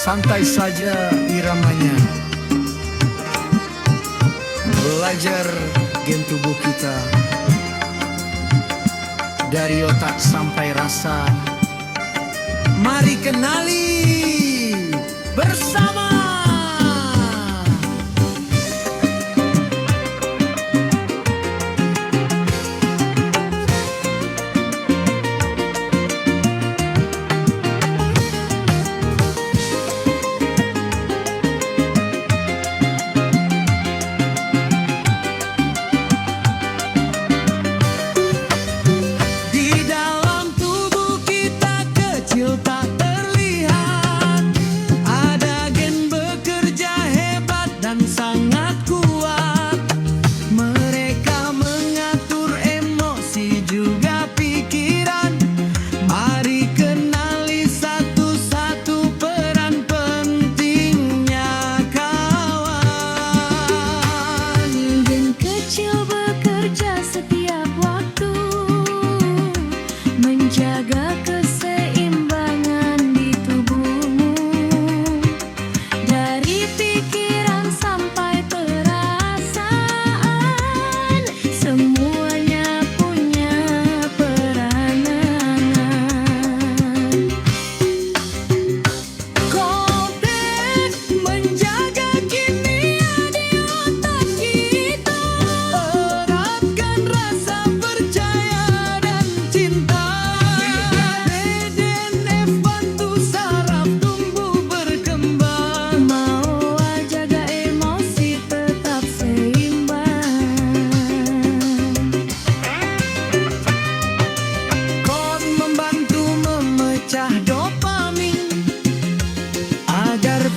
santai saja iramanya. Belajar gen tubuh kita, dari otak sampai rasa. Mari kenali bersama.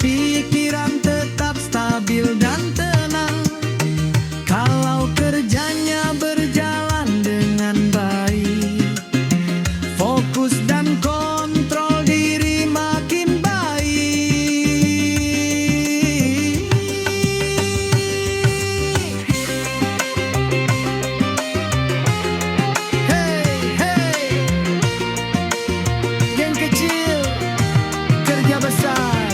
Pikiran tetap stabil dan tenang, kalau kerjanya berjalan dengan baik, fokus dan kontrol diri makin baik. Hey, hey, geng kecil kerja besar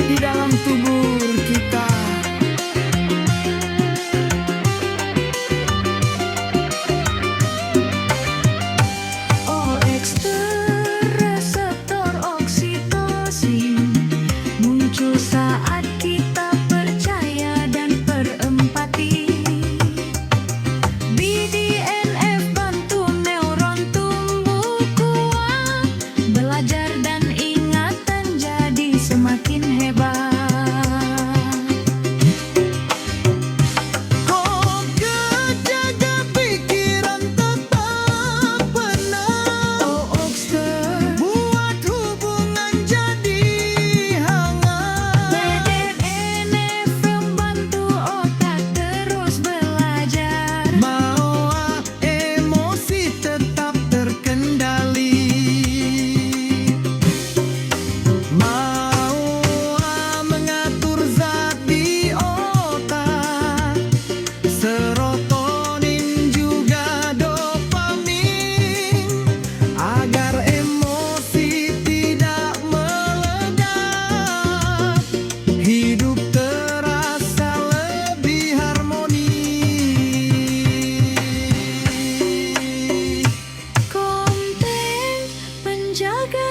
di dalam tubuh kita. OX reseptor oksitosin muncul saat kita percaya dan berempati. BDNF bantu neuron tumbuh kuat, belajar dan ingatan jadi semakin hebat.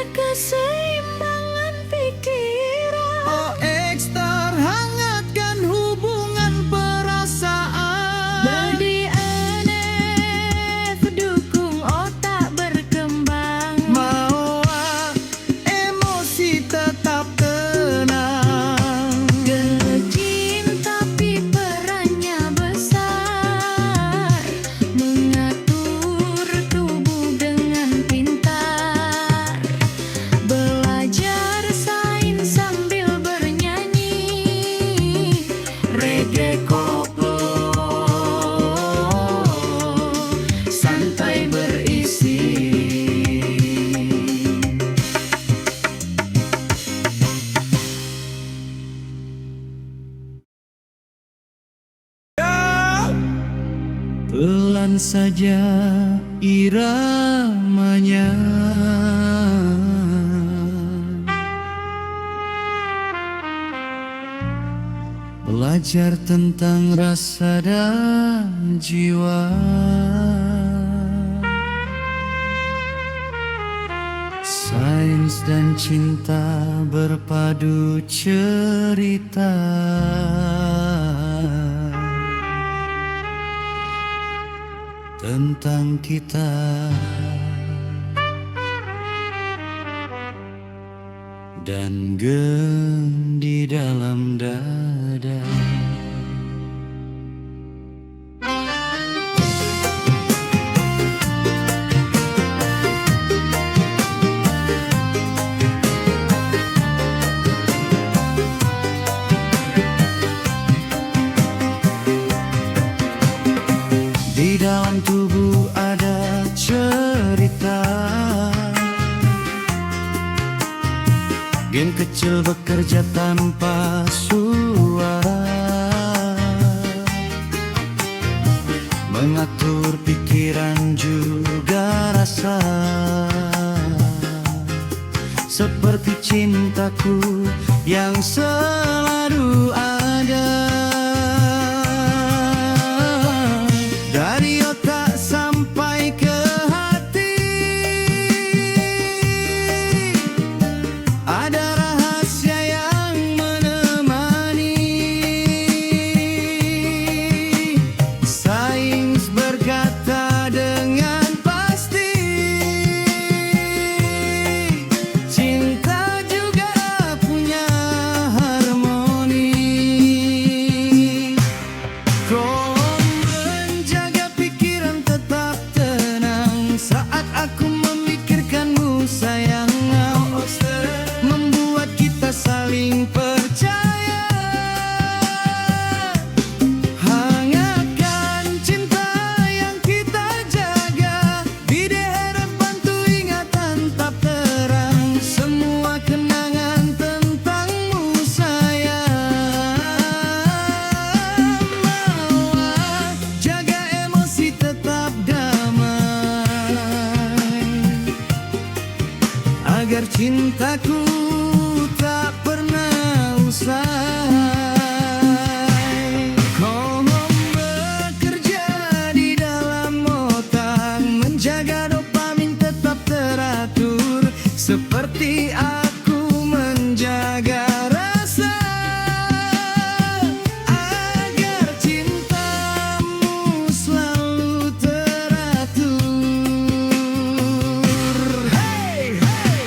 Keseimbangan pikiran. OX terhangatkan hubungan perasaan. BDNF dukung otak berkembang. Mawa emosi tetap tenang. Kecil tapi perannya besar, mengatur tubuh dengan pintar. Belajar sains sambil bernyanyi, reggae koplo, santai berisi. Pelan saja iramanya. belajar tentang rasa dan jiwa. Sains dan cinta berpadu cerita tentang kita dan gem di dalam dada. Di dalam tubuh ada cerita, gen kecil bekerja tanpa suara, mengatur pikiran juga rasa. Seperti cintaku yang selalu ada. Dari otak sampai ke hati, ada rahasia yang menemani. Sains berkata dengan pasti, cinta juga punya harmoni. Kau menjaga pikiran tetap tenang saat aku memikirkanmu sayang, membuat kita saling percaya. Hangatkan cinta yang kita jaga, di daerah bantu ingatan tetap terang. Semua kenangan tentangmu sayang. Malah jaga emosi tetap damai, agar cintaku tak pernah usai. Kau bekerja di dalam otak, menjaga dopamin tetap teratur, seperti aku menjaga rasa, agar cintamu selalu teratur. Hey, hey.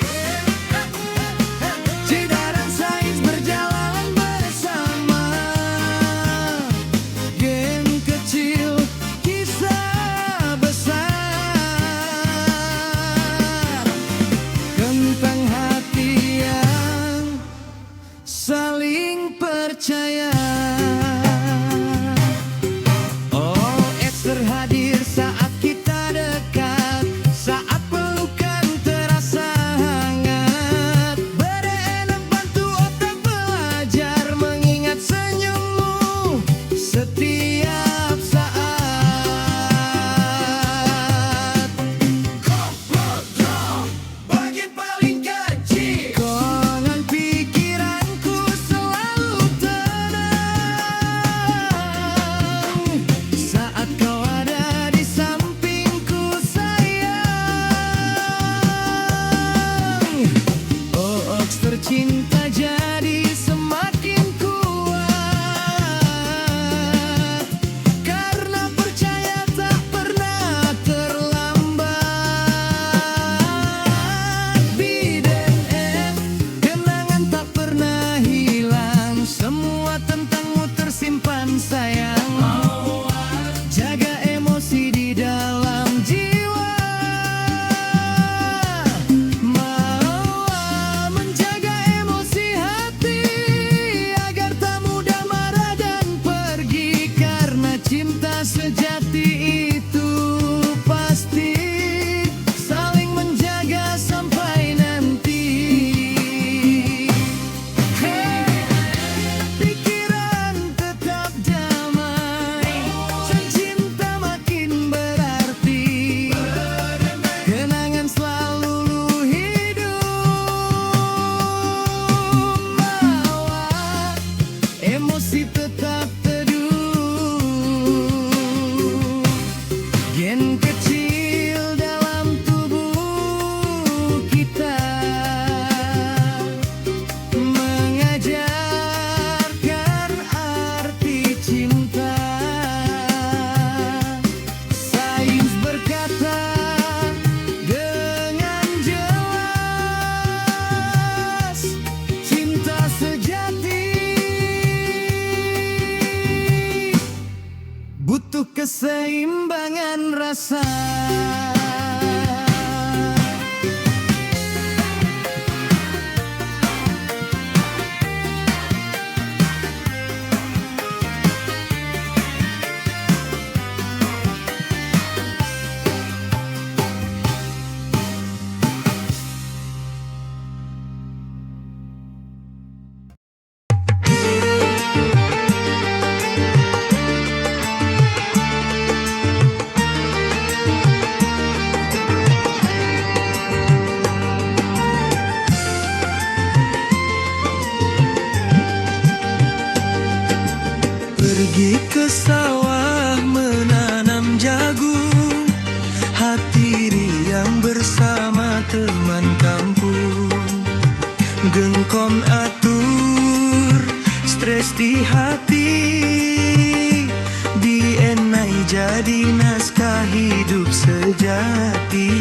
rasa. Pergi ke sawah menanam jagung, hati riang bersama teman kampung. Gengkom atur, stres di hati, dienai jadi naskah hidup sejati.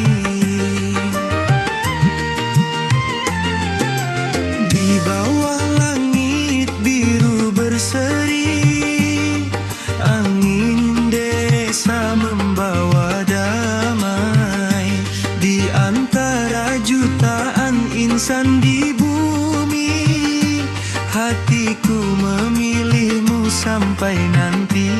Di bawah langit biru berseri, angin desa membawa damai. Di antara jutaan insan di bumi, hatiku memilihmu sampai nanti.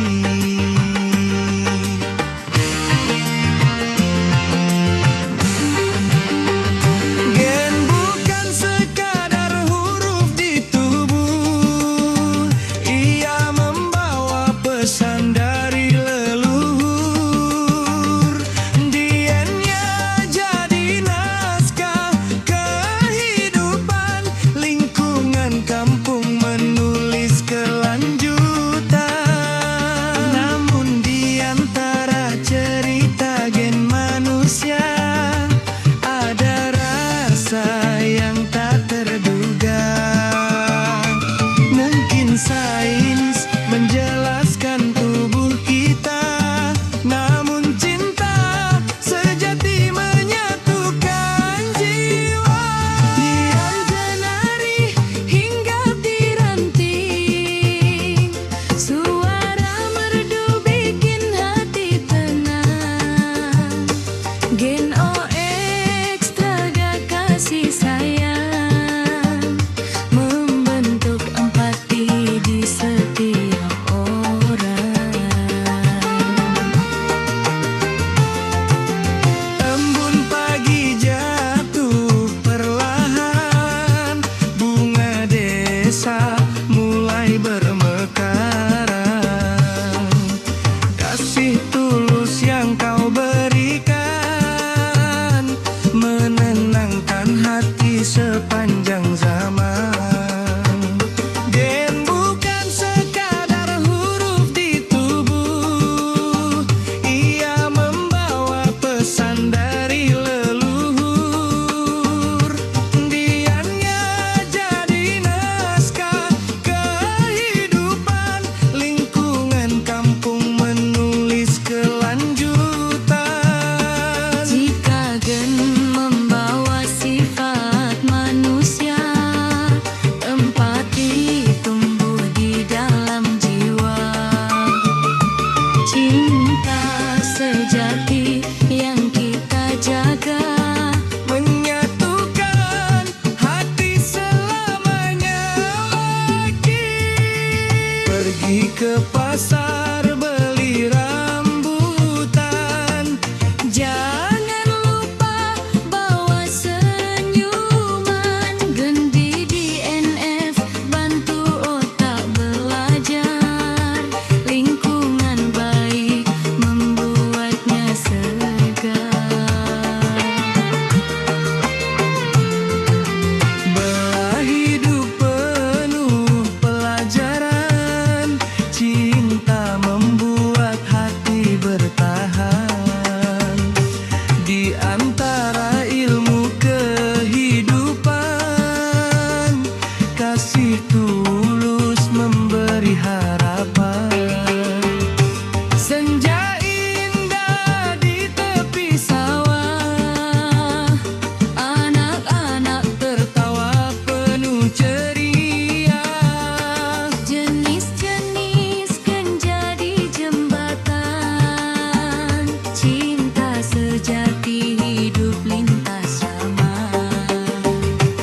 cinta sejati hidup lintas zaman.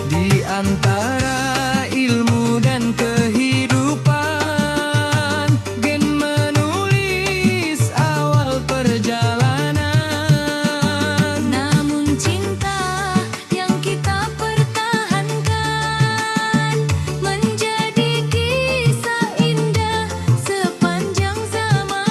Di antara ilmu dan kehidupan, gen menulis awal perjalanan. Namun cinta yang kita pertahankan menjadi kisah indah sepanjang zaman.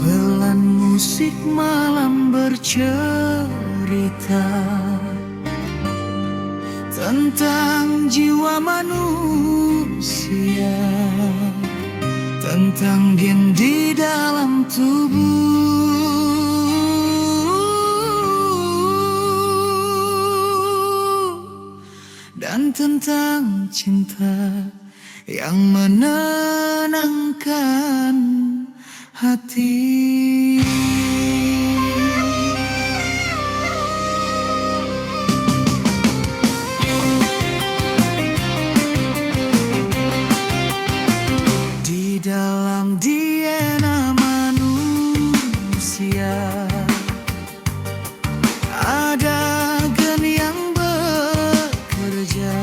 Pelan musik malam bercerita tentang jiwa manusia, tentang gen di dalam tubuh, dan tentang cinta yang menenangkan hati. Di dalam DNA manusia ada gen yang bekerja,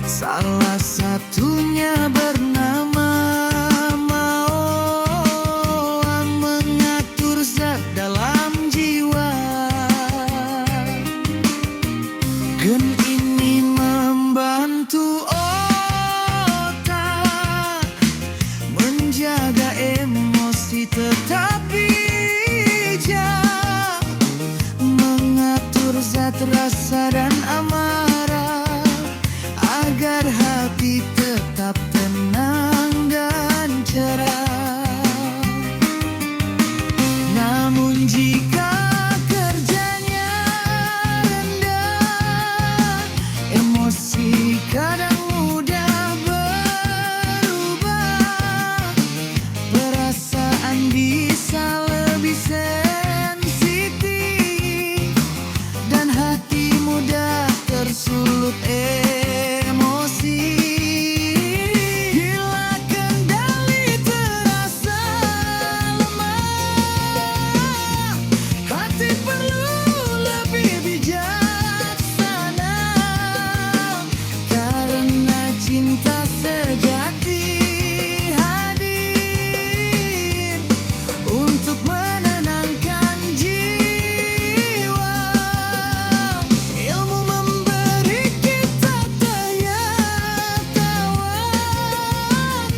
salah satunya bernama Mao, mengatur zat dalam jiwa. Gen ini membantu otak menjaga emosi tetap bijak, mengatur zat rasa dan amarah agar hati tetap tenang dan cerah. Namun jika kerjanya rendah, emosi kadang mudah berubah, perasaan bisa lebih sensitif, dan hati mudah tersulut emosi. Bila kendali terasa lemah, hati perlu lebih bijaksana, karena cinta sejati hadir untuk menenangkan jiwa. Ilmu memberi kita pengetahuan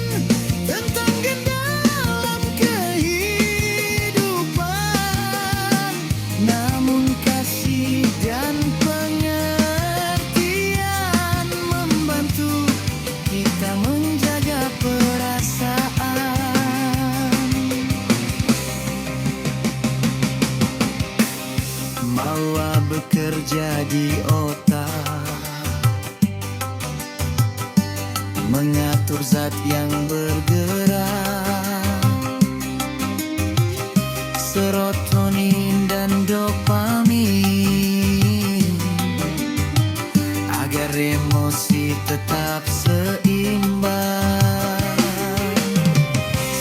tentang gen dalam kehidupan, namun kasih dan pengertian membantu kita menjaga perasaan. Mawa bekerja di otak, mengatur mengatur zat yang bergerak, serotonin dan dopamin, agar emosi tetap seimbang.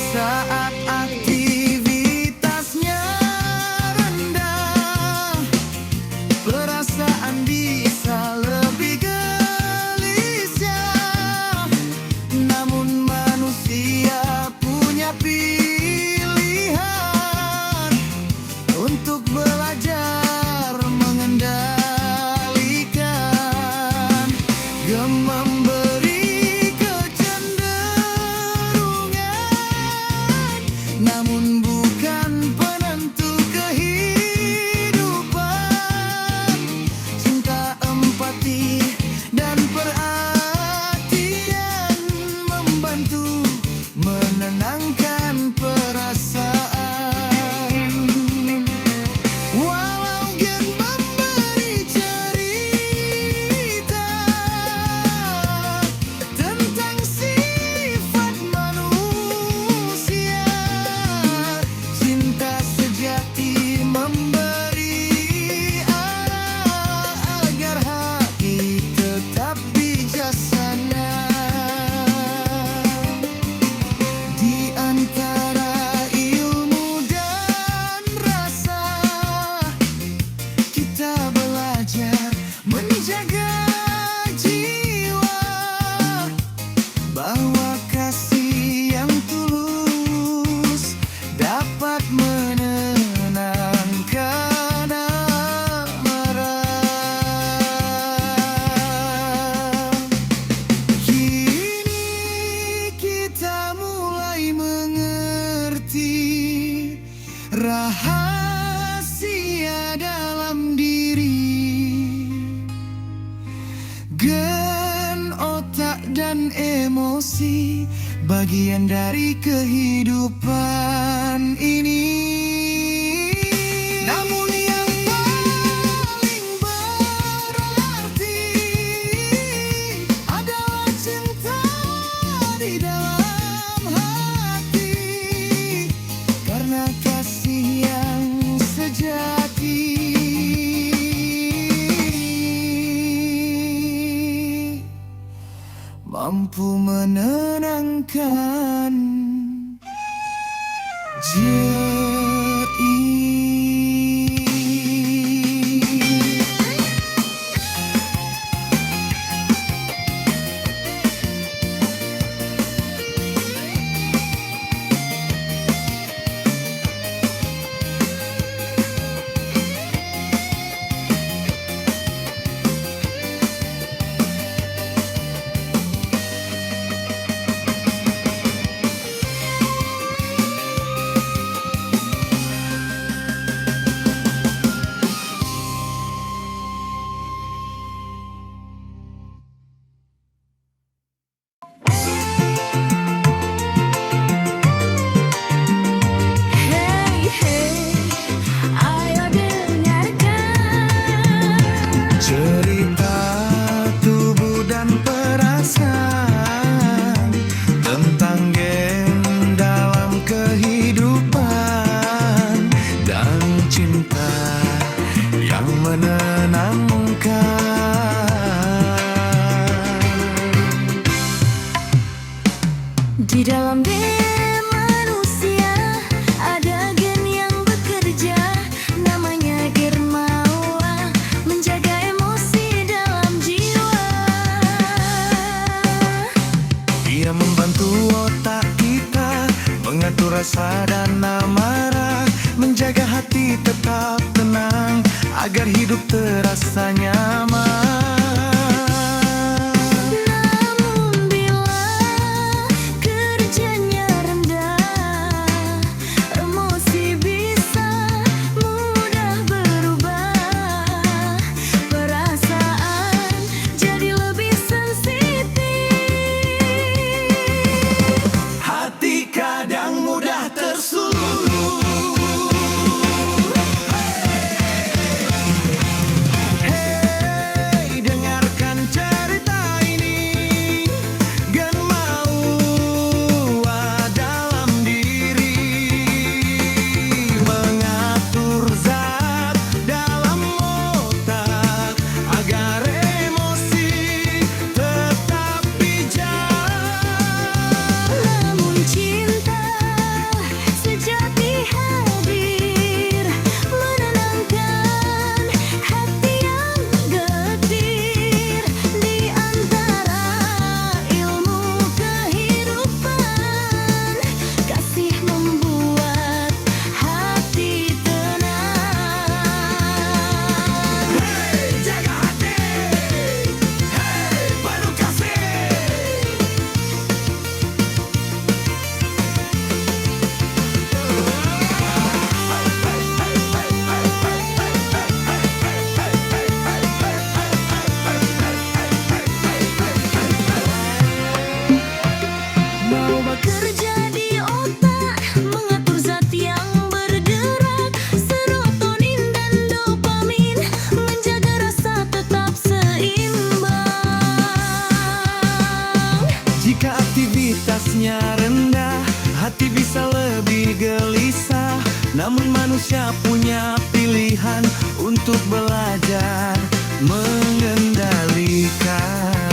Saat aktivitasnya rendah, perasaan bisa lebih gelisah. Namun manusia punya pilihan untuk belajar mengendalikan, memberi kecenderungan, namun bukan penentu kehidupan. Cinta, empati, dan perhatian membantu menenangkan perasaan. Walau gen memberi cerita tentang sifat manusia, cinta sejati memberi arah agar hati tetap bijaksana. Di antara ilmu dan rasa, kita belajar menjaga jiwa, bahwa kasih yang tulus dapat menenangkan amarah. Kini kita mulai mengerti rahasia dalam diri, gen, otak, dan emosi, bagian dari kehidupan ini. Namun yang paling berarti adalah cinta di dalam hati, karena kasih yang sejati mampu menenangkan jeri. Hey, hey, ayo dengarkan Cerita tubuh dan perasaan tentang gen dalam kehidupan, dan cinta yang menenangkan. di dalam diri manusia. Ada gen yang bekerja, namanya Germawa, menjaga emosi dalam jiwa. Ia membantu otak kita mengatur rasa dan amarah, menjaga hati tetap tenang agar hidup terasa nyaman. Namun bila kerjanya rendah, emosi bisa mudah berubah. Perasaan jadi lebih sensitif. Hati kadang mudah tersuluh. Hey, kualitasnya rendah, hati bisa lebih gelisah. Namun manusia punya pilihan untuk belajar mengendalikan.